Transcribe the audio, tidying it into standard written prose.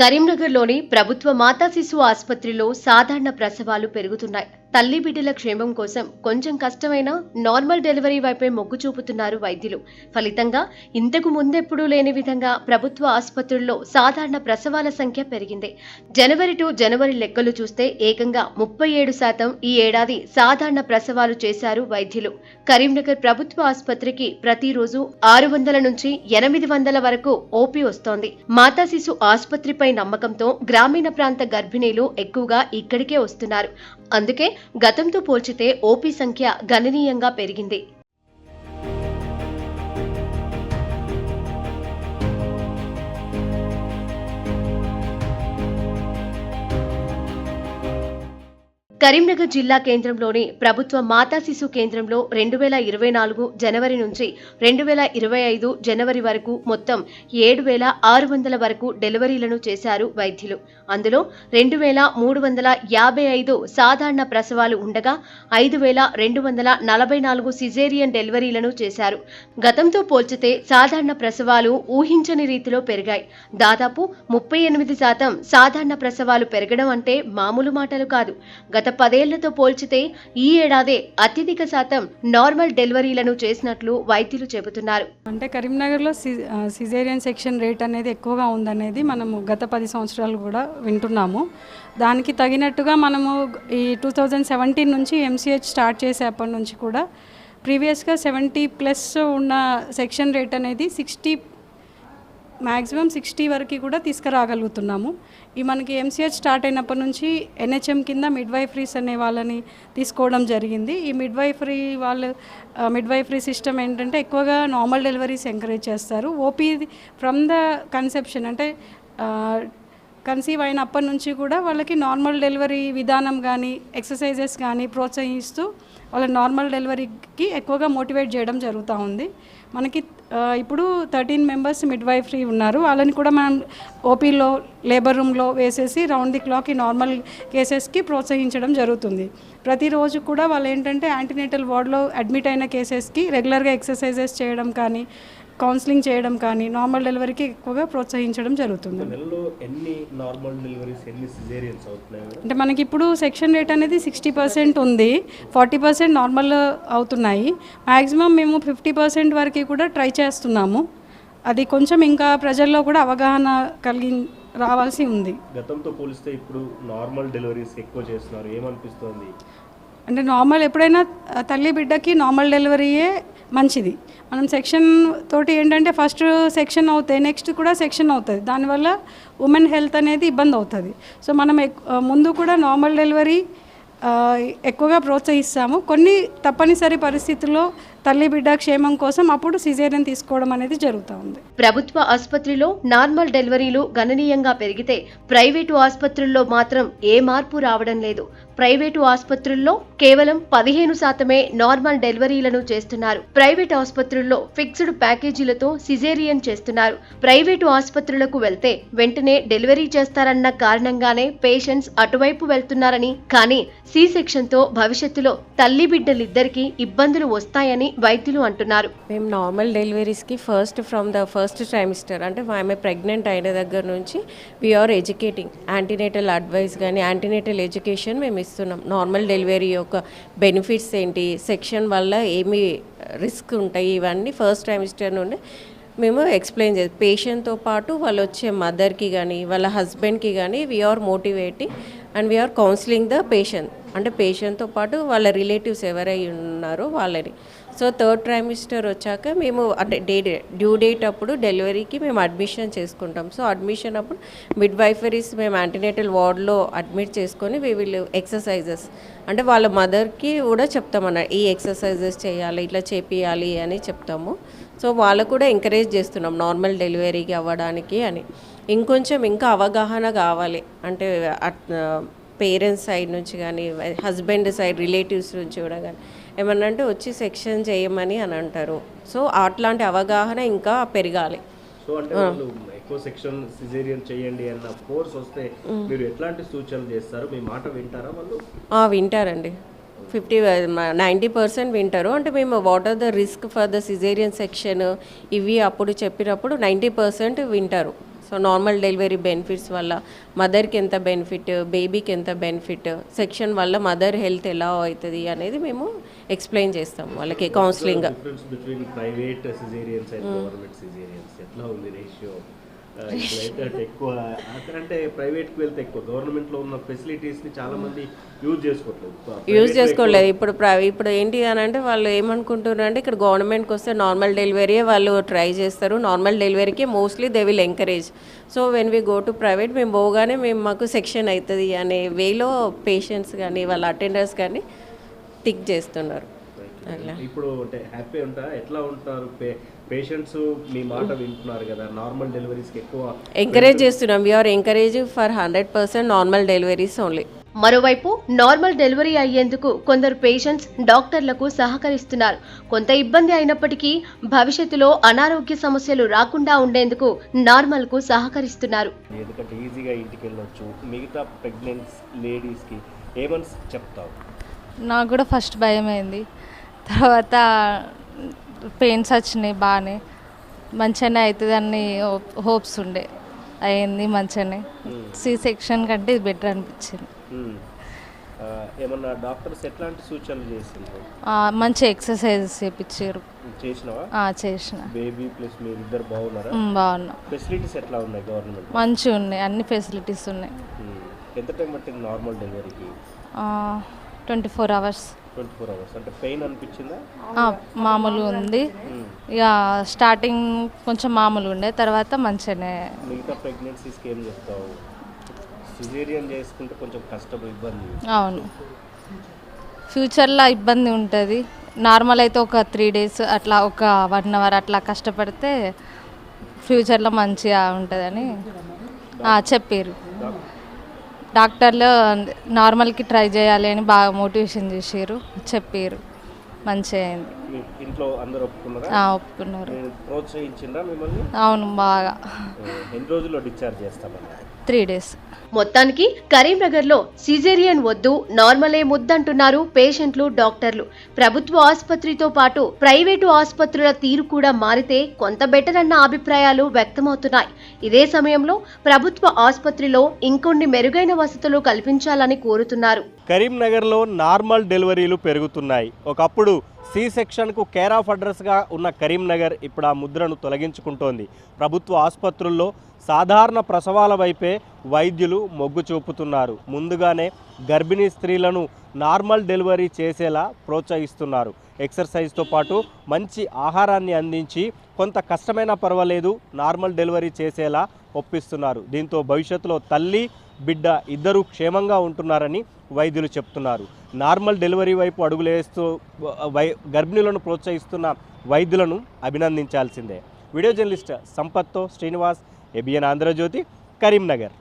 కరీంనగర్లోని ప్రభుత్వ మాతా శిశు ఆసుపత్రిలో సాధారణ ప్రసవాలు పెరుగుతున్నాయి. తల్లి బిడ్డల క్షేమం కోసం కొంచెం కష్టమైనా నార్మల్ డెలివరీ వైపే మొగ్గు చూపుతున్నారు వైద్యులు. ఫలితంగా ఇంతకు ముందెప్పుడూ లేని విధంగా ప్రభుత్వ ఆసుపత్రుల్లో సాధారణ ప్రసవాల సంఖ్య పెరిగింది. జనవరి టు జనవరి లెక్కలు చూస్తే ఏకంగా 37% ఈ ఏడాది సాధారణ ప్రసవాలు చేశారు వైద్యులు. కరీంనగర్ ప్రభుత్వ ఆసుపత్రికి ప్రతిరోజు 600 నుంచి 800 వరకు ఓపీ వస్తోంది. మాతా శిశు ఆసుపత్రిపై నమ్మకంతో గ్రామీణ ప్రాంత గర్భిణీలు ఎక్కువగా ఇక్కడికే వస్తున్నారు. అందుకే గతంతో పోల్చితే ఓపీ సంఖ్య గణనీయంగా పెరిగింది. కరీంనగర్ జిల్లా కేంద్రంలోని ప్రభుత్వ మాతా శిశు కేంద్రంలో 2024 జనవరి నుంచి 2025 జనవరి వరకు మొత్తం 7,600 వరకు డెలివరీలను చేశారు వైద్యులు. అందులో 2,355 సాధారణ ప్రసవాలు ఉండగా 5,244 సిజేరియన్ డెలివరీలను చేశారు. గతంతో పోల్చితే సాధారణ ప్రసవాలు ఊహించని రీతిలో పెరిగాయి. దాదాపు 38% సాధారణ ప్రసవాలు పెరగడం అంటే మామూలు మాటలు కాదు. గత 10 ఏళ్లతో పోల్చితే ఈ ఏడాదే అత్యధిక శాతం నార్మల్ డెలివరీలను చేసినట్లు వైద్యులు చెబుతున్నారు. అంటే కరీంనగర్లో సిజేరియన్ సెక్షన్ రేట్ అనేది ఎక్కువగా ఉందనేది మనము గత 10 సంవత్సరాలు కూడా వింటున్నాము. దానికి తగినట్టుగా మనము ఈ 2017 నుంచి ఎంసీహెచ్ స్టార్ట్ చేసేప్పటి నుంచి కూడా ప్రీవియస్గా 70+ ఉన్న సెక్షన్ రేట్ అనేది 60 వరకు కూడా తీసుకురాగలుగుతున్నాము. ఈ మనకి ఎంసీహెచ్ స్టార్ట్ అయినప్పటి నుంచి ఎన్హెచ్ఎం కింద మిడ్వైఫరీస్ అనే వాళ్ళని తీసుకోవడం జరిగింది. ఈ మిడ్వైఫరీ సిస్టమ్ ఏంటంటే ఎక్కువగా నార్మల్ డెలివరీస్ ఎంకరేజ్ చేస్తారు. ఓపీ ఫ్రమ్ ద కన్సెప్షన్ అంటే కన్సీవ్ అయినప్పటి నుంచి కూడా వాళ్ళకి నార్మల్ డెలివరీ విధానం కానీ ఎక్సర్సైజెస్ కానీ ప్రోత్సహిస్తూ వాళ్ళ నార్మల్ డెలివరీకి ఎక్కువగా మోటివేట్ చేయడం జరుగుతూ ఉంది. మనకి ఇప్పుడు 13 మెంబర్స్ మిడ్వైఫరీ ఉన్నారు. వాళ్ళని కూడా మనం ఓపీలో లేబర్ రూమ్లో వేసేసి రౌండ్ ది క్లాక్ ఈ నార్మల్ కేసెస్కి ప్రోత్సహించడం జరుగుతుంది. ప్రతిరోజు కూడా వాళ్ళు ఏంటంటే యాంటీనేటల్ వార్డ్లో అడ్మిట్ అయిన కేసెస్కి రెగ్యులర్గా ఎక్సర్సైజెస్ చేయడం కానీ కౌన్సిలింగ్ చేయడం కానీ నార్మల్ డెలివరీకి ఎక్కువగా ప్రోత్సహించడం జరుగుతుంది. అంటే మనకి ఇప్పుడు సెక్షన్ రేట్ అనేది 60% ఉంది, 40% నార్మల్ అవుతున్నాయి. మ్యాక్సిమం మేము 50% వరకు కూడా ట్రై చేస్తున్నాము. అది కొంచెం ఇంకా ప్రజల్లో కూడా అవగాహన రావాల్సి ఉంది. గతంతో పోలిస్తే ఇప్పుడు నార్మల్ డెలివరీస్ ఎక్కువ చేస్తున్నారు, ఏమనిపిస్తుంది? అంటే నార్మల్ ఎప్పుడైనా తల్లి బిడ్డకి నార్మల్ డెలివరీయే మంచిది. మనం సెక్షన్ తోటి ఏంటంటే ఫస్ట్ సెక్షన్ అవుతాయి, నెక్స్ట్ కూడా సెక్షన్ అవుతుంది. దానివల్ల ఉమెన్ హెల్త్ అనేది ఇబ్బంది అవుతుంది. సో మనం ముందు కూడా నార్మల్ డెలివరీ ఎక్కువగా ప్రోత్సహిస్తాము. కొన్ని తప్పనిసరి పరిస్థితుల్లో తల్లి బిడ్డ క్షేమం కోసం అప్పుడు సిజేరియన్ తీసుకోవడం అనేది జరుగుతూ ఉంది. ప్రభుత్వ ఆసుపత్రిలో నార్మల్ డెలివరీలు గణనీయంగా పెరిగితే ప్రైవేటు ఆసుపత్రుల్లో మాత్రం ఏ మార్పు రావడం లేదు. ప్రైవేటు ఆసుపత్రుల్లో కేవలం 15% నార్మల్ డెలివరీలను చేస్తున్నారు. ప్రైవేట్ ఆసుపత్రుల్లో ఫిక్స్డ్ ప్యాకేజీలతో సిజేరియన్ చేస్తున్నారు. ప్రైవేటు ఆసుపత్రులకు వెళ్తే వెంటనే డెలివరీ చేస్తారన్న కారణంగానే పేషెంట్స్ అటువైపు వెళ్తున్నారని, కానీ సి సెక్షన్తో భవిష్యత్తులో తల్లి బిడ్డలిద్దరికీ ఇబ్బందులు వస్తాయని వైద్యులు అంటున్నారు. మేము నార్మల్ డెలివరీస్కి ఫ్రమ్ ద ఫస్ట్ ట్రైమిస్టర్ అంటే ఆమె ప్రెగ్నెంట్ అయిన దగ్గర నుంచి వీఆర్ ఎడ్యుకేటింగ్ యాంటీనేటల్ అడ్వైస్ కానీ యాంటీనేటల్ ఎడ్యుకేషన్ మేము ఇస్తున్నాం. నార్మల్ డెలివరీ యొక్క బెనిఫిట్స్ ఏంటి, సెక్షన్ వల్ల ఏమి రిస్క్ ఉంటాయి, ఇవన్నీ ఫస్ట్ ట్రైమిస్టర్ నుండి మేము ఎక్స్ప్లెయిన్ చేస్తాం. పేషెంట్తో పాటు వాళ్ళు వచ్చే మదర్కి కానీ వాళ్ళ హస్బెండ్కి కానీ we are motivating and we are counselling the patient. అంటే పేషెంట్తో పాటు వాళ్ళ రిలేటివ్స్ ఎవరై ఉన్నారో వాళ్ళని. సో థర్డ్ ట్రైమిస్టర్ వచ్చాక మేము అంటే డ్యూ డేట్ అప్పుడు డెలివరీకి మేము అడ్మిషన్ చేసుకుంటాం. సో అడ్మిషన్ అప్పుడు మిడ్వైఫరీస్ మేము యాంటీనేటల్ వార్డ్లో అడ్మిట్ చేసుకొని వీళ్ళు ఎక్సర్సైజెస్ అంటే వాళ్ళ మదర్కి కూడా చెప్తామన్న ఈ ఎక్సర్సైజెస్ చేయాలి, ఇట్లా చేపియాలి అని చెప్తాము. సో వాళ్ళకు కూడా ఎంకరేజ్ చేస్తున్నాం నార్మల్ డెలివరీకి అవ్వడానికి అని. ఇంకొంచెం ఇంకా అవగాహన కావాలి అంటే పేరెంట్స్ సైడ్ నుంచి కానీ హస్బెండ్ సైడ్ రిలేటివ్స్ నుంచి కూడా కానీ ఏమన్నా అంటే వచ్చి సెక్షన్ చేయమని అని అంటారు. సో అట్లాంటి అవగాహన ఇంకా పెరగాలి. సో అంటే ఎక్కువ సెక్షన్ సిజేరియన్ చేయండి అన్న ఫోర్స్ వస్తే మీరు ఎట్లాంటి సూచనలు చేస్తారు? మీ మాట వింటారా వాళ్ళు? వింటారండి. 90% వింటారు. అంటే మేము what are the risk for the caesarean section ఇవి అప్పుడు చెప్పినప్పుడు 90% వింటారు. సో నార్మల్ డెలివరీ బెనిఫిట్స్ వల్ల మదర్కి ఎంత బెనిఫిట్, బేబీకి ఎంత బెనిఫిట్, సెక్షన్ వల్ల మదర్ హెల్త్ ఎలా అవుతుంది అనేది మేము ఎక్స్ప్లెయిన్ చేస్తాం వాళ్ళకి counselling. Difference between private caesareans and government caesareans ఎట్లా ఉంది రేషియో? ఇప్పుడైతే అంటే ఎక్కువ అంటే ప్రైవేట్కి వెళ్తే ఎక్కువ, గవర్నమెంట్లో ఉన్న ఫెసిలిటీస్ని చాలా మంది యూజ్ చేసుకోవట్లేదు. ఇప్పుడు ఏంటి అని అంటే వాళ్ళు ఏమనుకుంటున్నారు అంటే ఇక్కడ గవర్నమెంట్కి వస్తే నార్మల్ డెలివరీ వాళ్ళు ట్రై చేస్తారు, నార్మల్ డెలివరీకి mostly they will encourage. So when we go to private మేము పోగానే మాకు సెక్షన్ అవుతుంది అనే వేలో పేషెంట్స్ కానీ వాళ్ళ అటెండర్స్ కానీ థింక్ చేస్తున్నారు. అట్లా ఇప్పుడు అంటే హ్యాపీ ఉంటా ఎట్లా ఉంటారు పేషెంట్స్? మీ మాట వింటున్నారు కదా, నార్మల్ డెలివరీస్కి ఎక్కువ ఎంకరేజ్ చేస్తున్నాం. We are encourage for 100% normal deliveries only. మరోవైపు నార్మల్ డెలివరీ అయ్యేందుకు కొందరు పేషెంట్స్ డాక్టర్లకు సహకరిస్తున్నారు. కొంత ఇబ్బంది అయినప్పటికీ భవిష్యత్తులో అనారోగ్య సమస్యలు రాకుండా ఉండేందుకు నార్మల్ కు సహకరిస్తున్నారు. ఎందుకంటే ఈజీగా ఇంటికి వెళ్ళొచ్చు. మిగతా ప్రెగ్నెంట్ లేడీస్కి ఏమని చెప్తావు? నాకు కూడా ఫస్ట్ భయమైంది, తర్వాత పెయిన్స్ వచ్చినాయి, బాగానే మంచిగానే అవుతుంది అని హోప్స్ ఉండే, అయింది మంచిగానే. సి సెక్షన్ కంటే ఇది బెటర్ అనిపించింది. ఏమన్నా డాక్టర్స్ ఎట్లాంటి సూచనలు చేసిండ్రు? మంచి ఎక్సర్సైజెస్ చేయించారు. చేసినావా? చేసిన. బేబీ ప్లస్ మీరిద్దరు బాగున్నారా? బాగున్నా. ఫెసిలిటీస్ ఎట్లా ఉన్నాయి గవర్నమెంట్? మంచిగా ఉన్నాయి, అన్ని ఫెసిలిటీస్ ఉన్నాయి. ఎంత టైం పట్టింది నార్మల్ డెలివరీకి? 24 hours. 24 hours. అంటే పెయిన్ అనిపించిందా? మామూలు ఉంది, ఇక స్టార్టింగ్ కొంచెం మామూలు ఉండే, తర్వాత మంచిగానే. మిగతా ప్రెగ్నెన్సీస్కి ఏం చెప్తావు? సిజేరియన్ చేసుకుంటే కొంచెం కష్టం, ఇబ్బంది. అవును, ఫ్యూచర్లో ఇబ్బంది ఉంటుంది. నార్మల్ అయితే ఒక 3 days అట్లా, ఒక 1 hour అట్లా కష్టపడితే ఫ్యూచర్లో మంచిగా ఉంటుందని చెప్పారు డాక్టర్లు. నార్మల్కి ట్రై చేయాలి అని బాగా మోటివేషన్ చేసారు, చెప్పారు. మంచిగా అయింది. ఇంట్లో అందరూ ఒప్పుకున్నారు. ప్రోత్సహించిందా మిమ్మల్ని? అవును, బాగా. ఎన్ని రోజుల్లో డిశ్చార్జ్ చేస్తామన్నారు? 3 days. మొత్తానికి కరీంనగర్లో సిజేరియన్ వద్దు, నార్మలే ముద్దంటున్నారు పేషెంట్లు, డాక్టర్లు. ప్రభుత్వ ఆసుపత్రితో పాటు ప్రైవేటు ఆసుపత్రుల తీరు కూడా మారితే కొంత బెటర్ అన్న అభిప్రాయాలు వ్యక్తమవుతున్నాయి. ఇదే సమయంలో ప్రభుత్వ ఆసుపత్రిలో ఇంకొన్ని మెరుగైన వసతులు కల్పించాలని కోరుతున్నారు. కరీంనగర్లో నార్మల్ డెలివరీలు పెరుగుతున్నాయి. ఒకప్పుడు సి సెక్షన్కు కేర్ ఆఫ్ అడ్రస్గా ఉన్న కరీంనగర్ ఇప్పుడు ఆ ముద్రను తొలగించుకుంటోంది. ప్రభుత్వ ఆసుపత్రుల్లో సాధారణ ప్రసవాల వైపే వైద్యులు మొగ్గు చూపుతున్నారు. ముందుగానే గర్భిణీ స్త్రీలను నార్మల్ డెలివరీ చేసేలా ప్రోత్సహిస్తున్నారు. ఎక్సర్సైజ్తో పాటు మంచి ఆహారాన్ని అందించి కొంత కష్టమైనా పర్వాలేదు నార్మల్ డెలివరీ చేసేలా ఒప్పిస్తున్నారు. దీంతో భవిష్యత్తులో తల్లి బిడ్డ ఇద్దరూ క్షేమంగా ఉంటున్నారని వైద్యులు చెప్తున్నారు. నార్మల్ డెలివరీ వైపు అడుగులేస్తూ గర్భిణులను ప్రోత్సహిస్తున్న వైద్యులను అభినందించాల్సిందే. వీడియో జర్నలిస్ట్ సంపత్తో శ్రీనివాస్, ABN ఆంధ్రజ్యోతి, కరీంనగర్.